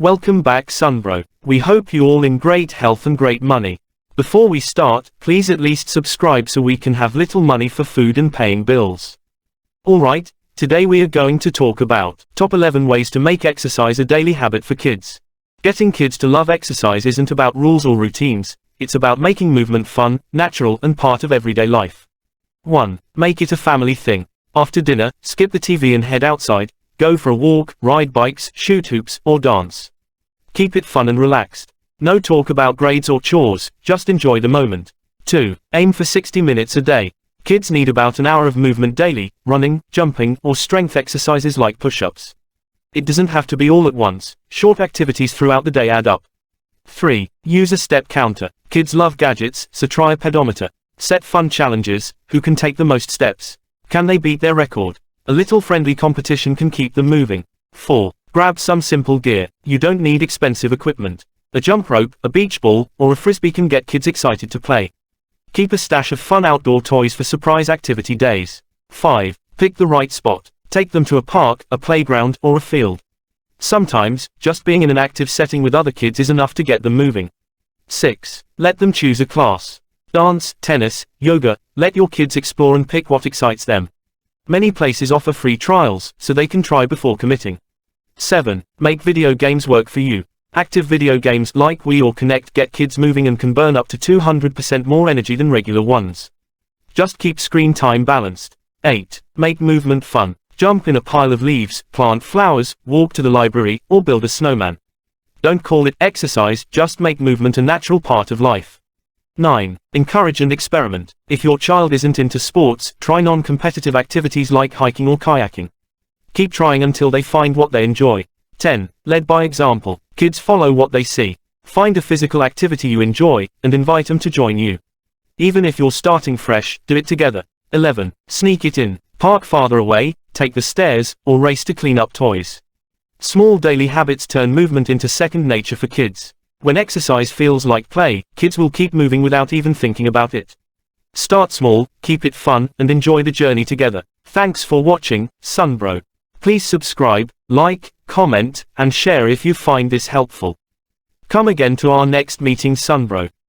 Welcome back Sunbro. We hope you all in great health and great money. Before we start, please at least subscribe so we can have little money for food and paying bills. Alright, today we are going to talk about top 11 ways to make exercise a daily habit for kids. Getting kids to love exercise isn't about rules or routines, it's about making movement fun, natural and part of everyday life. 1. Make it a family thing. After dinner, skip the TV and head outside, go for a walk, ride bikes, shoot hoops, or dance. Keep it fun and relaxed. No talk about grades or chores, just enjoy the moment. 2. Aim for 60 minutes a day. Kids need about an hour of movement daily, running, jumping, or strength exercises like push-ups. It doesn't have to be all at once, short activities throughout the day add up. 3. Use a step counter. Kids love gadgets, so try a pedometer. Set fun challenges, who can take the most steps? Can they beat their record? A little friendly competition can keep them moving. 4. Grab some simple gear. You don't need expensive equipment. A jump rope, a beach ball, or a frisbee can get kids excited to play. Keep a stash of fun outdoor toys for surprise activity days. 5. Pick the right spot. Take them to a park, a playground, or a field. Sometimes, just being in an active setting with other kids is enough to get them moving. 6. Let them choose a class. Dance, tennis, yoga, let your kids explore and pick what excites them. Many places offer free trials, so they can try before committing. 7. Make video games work for you. Active video games like Wii or Kinect get kids moving and can burn up to 200% more energy than regular ones. Just keep screen time balanced. 8. Make movement fun. Jump in a pile of leaves, plant flowers, walk to the library, or build a snowman. Don't call it exercise, just make movement a natural part of life. 9. Encourage and experiment. If your child isn't into sports, try non-competitive activities like hiking or kayaking. Keep trying until they find what they enjoy. 10. Led by example. Kids follow what they see. Find a physical activity you enjoy, and invite them to join you. Even if you're starting fresh, do it together. 11. Sneak it in. Park farther away, take the stairs, or race to clean up toys. Small daily habits turn movement into second nature for kids. When exercise feels like play, kids will keep moving without even thinking about it. Start small, keep it fun, and enjoy the journey together. Thanks for watching, Sunbro. Please subscribe, like, comment, and share if you find this helpful. Come again to our next meeting Sunbro.